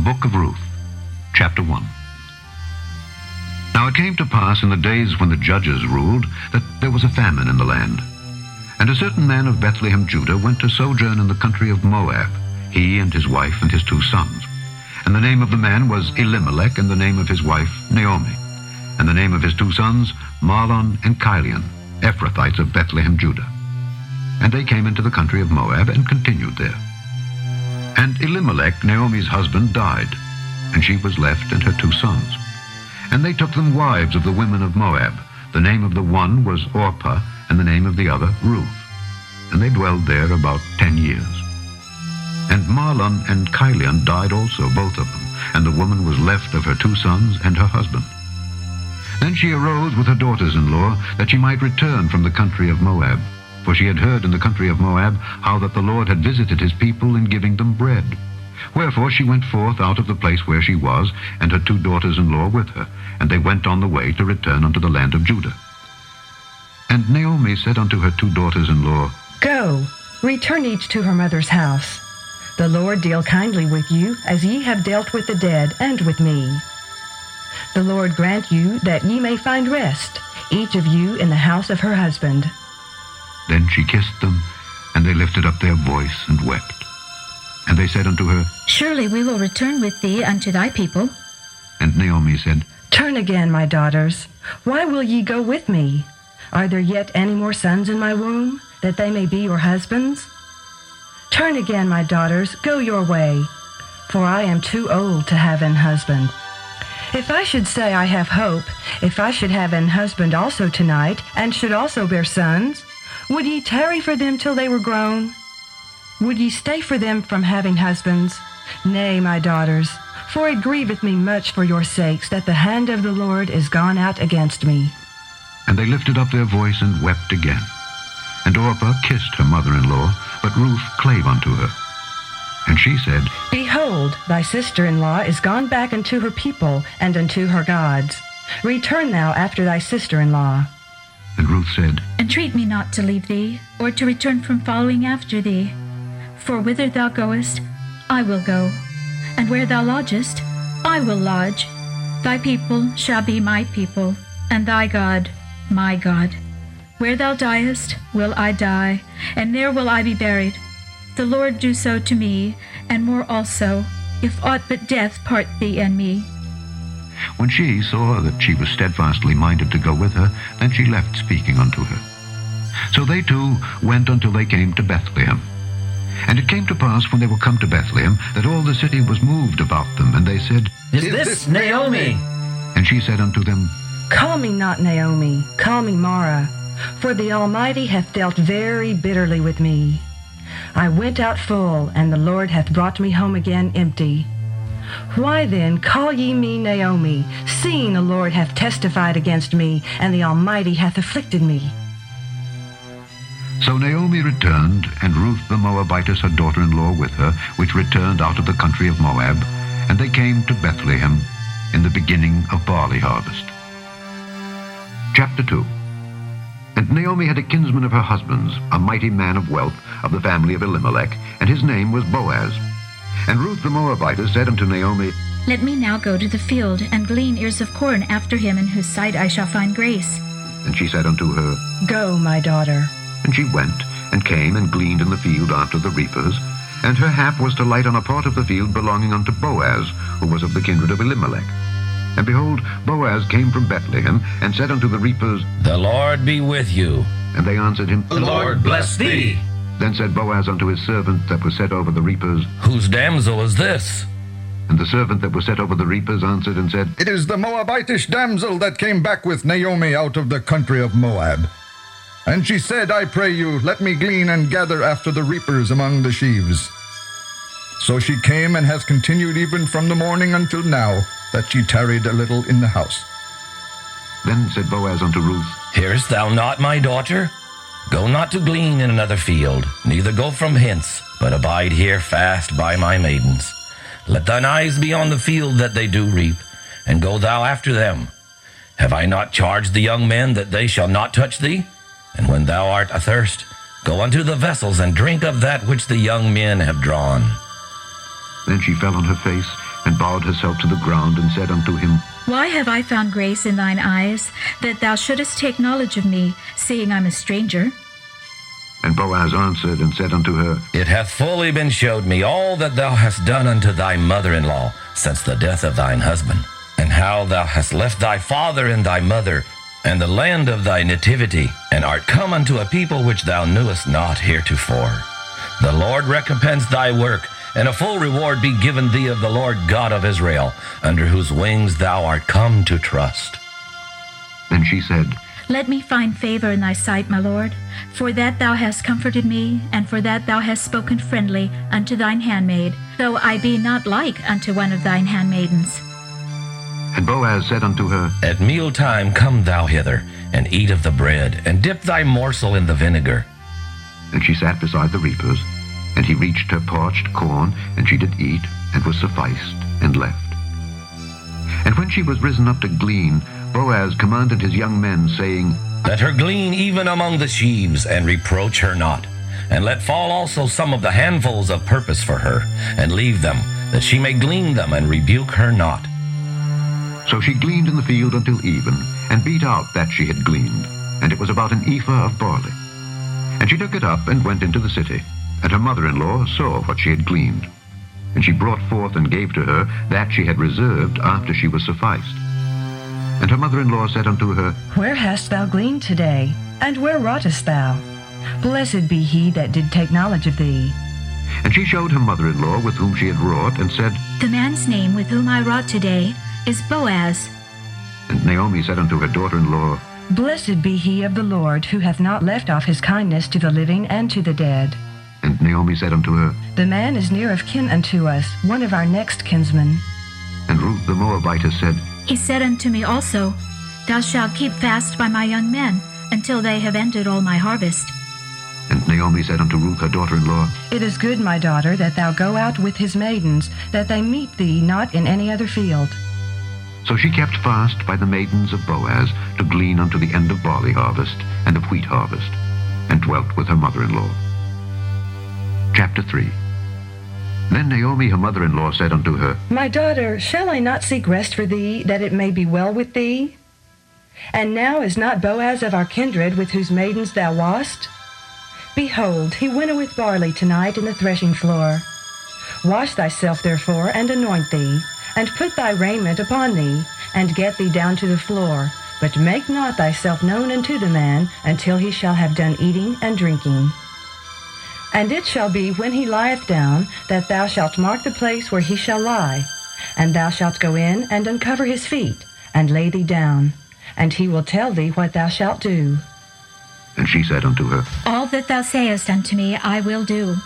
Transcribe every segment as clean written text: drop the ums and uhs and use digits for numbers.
book of Ruth, chapter 1. Now it came to pass in the days when the judges ruled that there was a famine in the land. And a certain man of Bethlehem, Judah, went to sojourn in the country of Moab, he and his wife and his 2 sons. And the name of the man was Elimelech, and the name of his wife Naomi. And the name of his 2 sons, Mahlon and Chilion, Ephrathites of Bethlehem, Judah. And they came into the country of Moab and continued there. And Elimelech, Naomi's husband, died, and she was left and her 2 sons. And they took them wives of the women of Moab. The name of the one was Orpah, and the name of the other Ruth. And they dwelled there about 10 years. And Mahlon and Chilion died also, both of them, and the woman was left of her 2 sons and her husband. Then she arose with her daughters-in-law, that she might return from the country of Moab. For she had heard in the country of Moab how that the Lord had visited his people in giving them bread. Wherefore she went forth out of the place where she was, and her 2 daughters-in-law with her, and they went on the way to return unto the land of Judah. And Naomi said unto her 2 daughters-in-law, Go, return each to her mother's house. The Lord deal kindly with you, as ye have dealt with the dead and with me. The Lord grant you that ye may find rest, each of you in the house of her husband. Then she kissed them, and they lifted up their voice and wept. And they said unto her, Surely we will return with thee unto thy people. And Naomi said, Turn again, my daughters. Why will ye go with me? Are there yet any more sons in my womb, that they may be your husbands? Turn again, my daughters, go your way, for I am too old to have an husband. If I should say I have hope, if I should have an husband also tonight, and should also bear sons, would ye tarry for them till they were grown? Would ye stay for them from having husbands? Nay, my daughters, for it grieveth me much for your sakes that the hand of the Lord is gone out against me. And they lifted up their voice and wept again. And Orpah kissed her mother-in-law, but Ruth clave unto her. And she said, Behold, thy sister-in-law is gone back unto her people and unto her gods. Return thou after thy sister-in-law. And Ruth said, Entreat me not to leave thee, or to return from following after thee. For whither thou goest, I will go, and where thou lodgest, I will lodge. Thy people shall be my people, and thy God my God. Where thou diest, will I die, and there will I be buried. The Lord do so to me, and more also, if aught but death part thee and me. When she saw that she was steadfastly minded to go with her, then she left speaking unto her. So they 2 went until they came to Bethlehem. And it came to pass, when they were come to Bethlehem, that all the city was moved about them, and they said, Is this Naomi? And she said unto them, Call me not Naomi, call me Mara, for the Almighty hath dealt very bitterly with me. I went out full, and the Lord hath brought me home again empty. Why then call ye me Naomi, seeing the Lord hath testified against me, and the Almighty hath afflicted me? So Naomi returned, and Ruth the Moabitess her daughter-in-law with her, which returned out of the country of Moab, and they came to Bethlehem in the beginning of barley harvest. Chapter 2. And Naomi had a kinsman of her husband's, a mighty man of wealth, of the family of Elimelech, and his name was Boaz. And Ruth the Moabitess said unto Naomi, Let me now go to the field, and glean ears of corn after him in whose sight I shall find grace. And she said unto her, Go, my daughter. And she went, and came and gleaned in the field after the reapers. And her hap was to light on a part of the field belonging unto Boaz, who was of the kindred of Elimelech. And behold, Boaz came from Bethlehem, and said unto the reapers, The Lord be with you. And they answered him, The Lord bless thee. Then said Boaz unto his servant that was set over the reapers, Whose damsel is this? And the servant that was set over the reapers answered and said, It is the Moabitish damsel that came back with Naomi out of the country of Moab. And she said, I pray you, let me glean and gather after the reapers among the sheaves. So she came and hath continued even from the morning until now, that she tarried a little in the house. Then said Boaz unto Ruth, Hearest thou not, my daughter? Go not to glean in another field, neither go from hence, but abide here fast by my maidens. Let thine eyes be on the field that they do reap, and go thou after them. Have I not charged the young men that they shall not touch thee? And when thou art athirst, go unto the vessels, and drink of that which the young men have drawn. Then she fell on her face, and bowed herself to the ground, and said unto him, Why have I found grace in thine eyes, that thou shouldest take knowledge of me, seeing I'm a stranger? And Boaz answered and said unto her, It hath fully been showed me all that thou hast done unto thy mother-in-law since the death of thine husband, and how thou hast left thy father and thy mother, and the land of thy nativity, and art come unto a people which thou knewest not heretofore. The Lord recompense thy work, and a full reward be given thee of the Lord God of Israel, under whose wings thou art come to trust. Then she said, Let me find favor in thy sight, my Lord, for that thou hast comforted me, and for that thou hast spoken friendly unto thine handmaid, though I be not like unto one of thine handmaidens. And Boaz said unto her, At mealtime come thou hither, and eat of the bread, and dip thy morsel in the vinegar. And she sat beside the reapers, and he reached her parched corn, and she did eat, and was sufficed, and left. And when she was risen up to glean, Boaz commanded his young men, saying, Let her glean even among the sheaves, and reproach her not. And let fall also some of the handfuls of purpose for her, and leave them, that she may glean them, and rebuke her not. So she gleaned in the field until even, and beat out that she had gleaned, and it was about an ephah of barley. And she took it up and went into the city, and her mother-in-law saw what she had gleaned. And she brought forth and gave to her that she had reserved after she was sufficed. And her mother-in-law said unto her, Where hast thou gleaned today? And where wroughtest thou? Blessed be he that did take knowledge of thee. And she showed her mother-in-law with whom she had wrought, and said, The man's name with whom I wrought today is Boaz. And Naomi said unto her daughter-in-law, Blessed be he of the Lord, who hath not left off his kindness to the living and to the dead. And Naomi said unto her, The man is near of kin unto us, one of our next kinsmen. And Ruth the Moabitess said, He said unto me also, Thou shalt keep fast by my young men, until they have ended all my harvest. And Naomi said unto Ruth her daughter-in-law, It is good, my daughter, that thou go out with his maidens, that they meet thee not in any other field. So she kept fast by the maidens of Boaz to glean unto the end of barley harvest and of wheat harvest, and dwelt with her mother-in-law. Chapter 3. Then Naomi her mother-in-law said unto her, My daughter, shall I not seek rest for thee, that it may be well with thee? And now is not Boaz of our kindred, with whose maidens thou wast? Behold, he winnoweth barley tonight in the threshing floor. Wash thyself therefore, and anoint thee, and put thy raiment upon thee, and get thee down to the floor, but make not thyself known unto the man, until he shall have done eating and drinking. And it shall be, when he lieth down, that thou shalt mark the place where he shall lie, and thou shalt go in and uncover his feet, and lay thee down, and he will tell thee what thou shalt do. And she said unto her, All that thou sayest unto me I will do.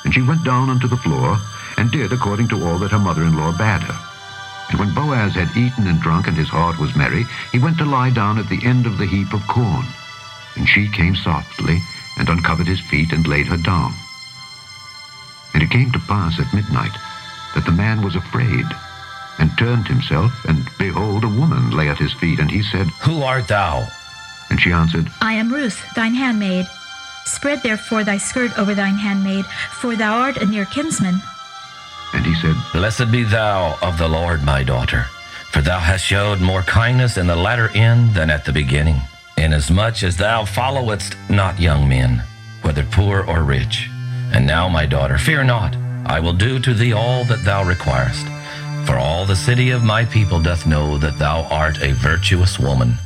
And she went down unto the floor, and did according to all that her mother-in-law bade her. And when Boaz had eaten and drunk, and his heart was merry, he went to lie down at the end of the heap of corn. And she came softly, and uncovered his feet, and laid her down. And it came to pass at midnight, that the man was afraid, and turned himself, and behold, a woman lay at his feet. And he said, Who art thou? And she answered, I am Ruth, thine handmaid. Spread therefore thy skirt over thine handmaid, for thou art a near kinsman. And he said, Blessed be thou of the Lord, my daughter, for thou hast showed more kindness in the latter end than at the beginning, inasmuch as thou followedst not young men, whether poor or rich. And now, my daughter, fear not, I will do to thee all that thou requirest. For all the city of my people doth know that thou art a virtuous woman.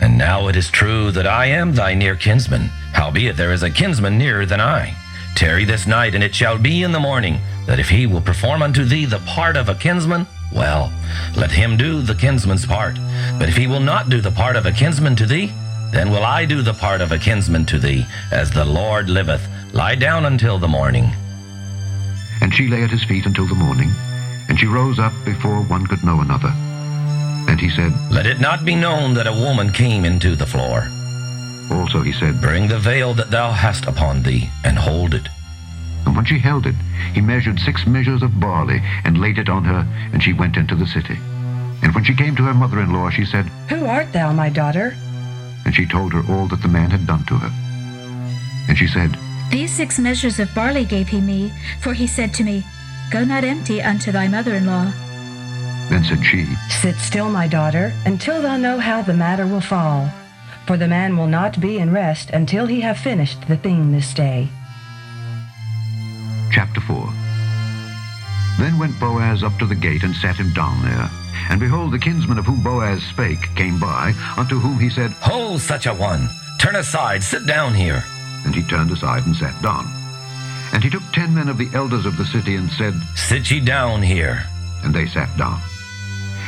And now it is true that I am thy near kinsman, howbeit there is a kinsman nearer than I. Tarry this night, and it shall be in the morning, that if he will perform unto thee the part of a kinsman, well, let him do the kinsman's part. But if he will not do the part of a kinsman to thee, then will I do the part of a kinsman to thee, as the Lord liveth. Lie down until the morning. And she lay at his feet until the morning, and she rose up before one could know another. And he said, Let it not be known that a woman came into the floor. Also he said, Bring the veil that thou hast upon thee, and hold it. And when she held it, he measured 6 measures of barley, and laid it on her, and she went into the city. And when she came to her mother-in-law, she said, Who art thou, my daughter? And she told her all that the man had done to her. And she said, These 6 measures of barley gave he me, for he said to me, Go not empty unto thy mother-in-law. Then said she, Sit still, my daughter, until thou know how the matter will fall. For the man will not be in rest until he have finished the thing this day. Chapter 4. Then went Boaz up to the gate and sat him down there. And behold, the kinsman of whom Boaz spake came by, unto whom he said, Ho, such a one! Turn aside, sit down here. And he turned aside and sat down. And he took 10 men of the elders of the city and said, Sit ye down here. And they sat down.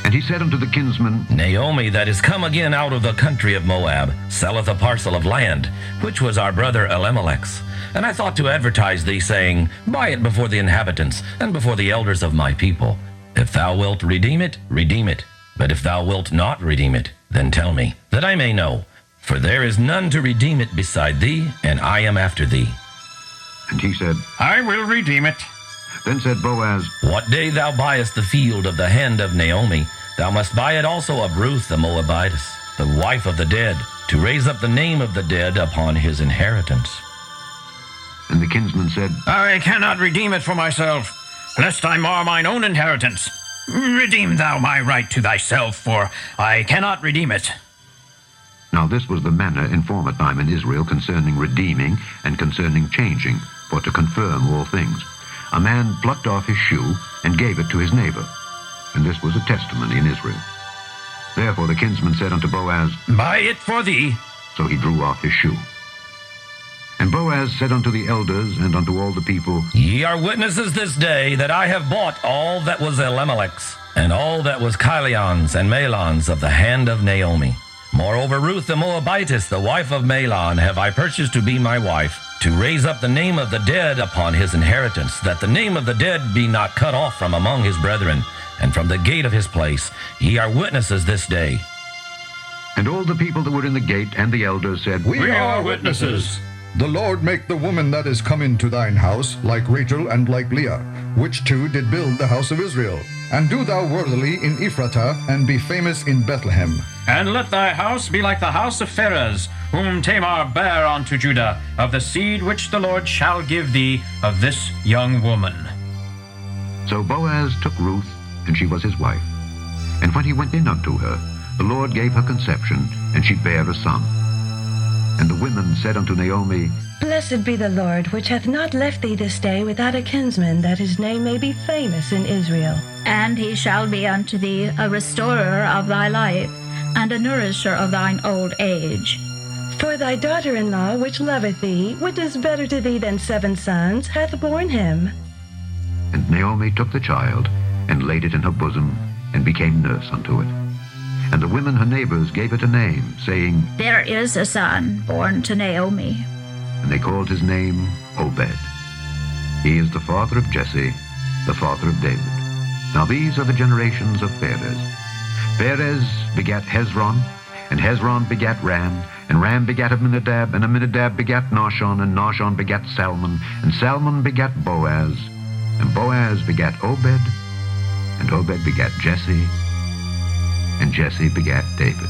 And he said unto the kinsman, Naomi, that is come again out of the country of Moab, selleth a parcel of land, which was our brother Elimelech's. And I thought to advertise thee, saying, Buy it before the inhabitants, and before the elders of my people. If thou wilt redeem it, redeem it. But if thou wilt not redeem it, then tell me, that I may know. For there is none to redeem it beside thee, and I am after thee. And he said, I will redeem it. Then said Boaz, What day thou buyest the field of the hand of Naomi, thou must buy it also of Ruth the Moabitess, the wife of the dead, to raise up the name of the dead upon his inheritance. And the kinsman said, I cannot redeem it for myself, lest I mar mine own inheritance. Redeem thou my right to thyself, for I cannot redeem it. Now this was the manner in former time in Israel concerning redeeming and concerning changing, for to confirm all things. A man plucked off his shoe and gave it to his neighbor. And this was a testimony in Israel. Therefore the kinsman said unto Boaz, Buy it for thee. So he drew off his shoe. And Boaz said unto the elders and unto all the people, Ye are witnesses this day that I have bought all that was Elimelech's, and all that was Chilion's and Mahlon's of the hand of Naomi. Moreover, Ruth the Moabitess, the wife of Mahlon, have I purchased to be my wife, to raise up the name of the dead upon his inheritance, that the name of the dead be not cut off from among his brethren, and from the gate of his place. Ye are witnesses this day. And all the people that were in the gate and the elders said, We are witnesses. The Lord make the woman that is come into thine house like Rachel and like Leah, which two did build the house of Israel. And do thou worthily in Ephratah, and be famous in Bethlehem. And let thy house be like the house of Pharez, whom Tamar bare unto Judah, of the seed which the Lord shall give thee of this young woman. So Boaz took Ruth, and she was his wife. And when he went in unto her, the Lord gave her conception, and she bare a son. And the women said unto Naomi, Blessed be the Lord, which hath not left thee this day without a kinsman, that his name may be famous in Israel. And he shall be unto thee a restorer of thy life, and a nourisher of thine old age. For thy daughter-in-law, which loveth thee, which is better to thee than 7 sons, hath borne him. And Naomi took the child, and laid it in her bosom, and became nurse unto it. And the women her neighbors gave it a name, saying, There is a son born to Naomi. And they called his name Obed. He is the father of Jesse, the father of David. Now these are the generations of Perez. Perez begat Hezron, and Hezron begat Ram, and Ram begat Amminadab, and Amminadab begat Nahshon, and Nahshon begat Salmon, and Salmon begat Boaz, and Boaz begat Obed, and Obed begat Jesse, and Jesse begat David.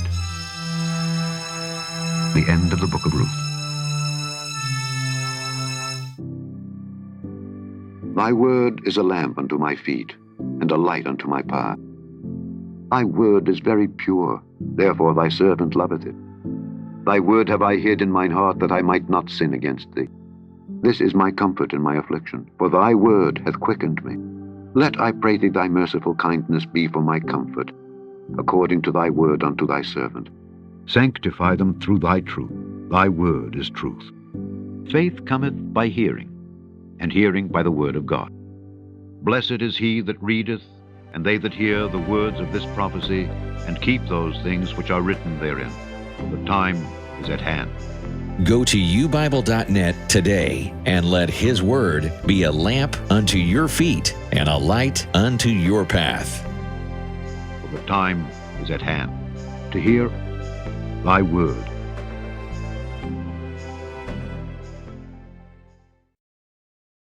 The end of the book of Ruth. Thy word is a lamp unto my feet, and a light unto my path. Thy word is very pure, therefore thy servant loveth it. Thy word have I hid in mine heart, that I might not sin against thee. This is my comfort in my affliction, for thy word hath quickened me. Let, I pray thee, thy merciful kindness be for my comfort, according to thy word unto thy servant. Sanctify them through thy truth. Thy word is truth. Faith cometh by hearing, and hearing by the word of God. Blessed is he that readeth, and they that hear the words of this prophecy, and keep those things which are written therein. For the time is at hand. Go to ubible.net today, and let his word be a lamp unto your feet and a light unto your path. For the time is at hand to hear thy word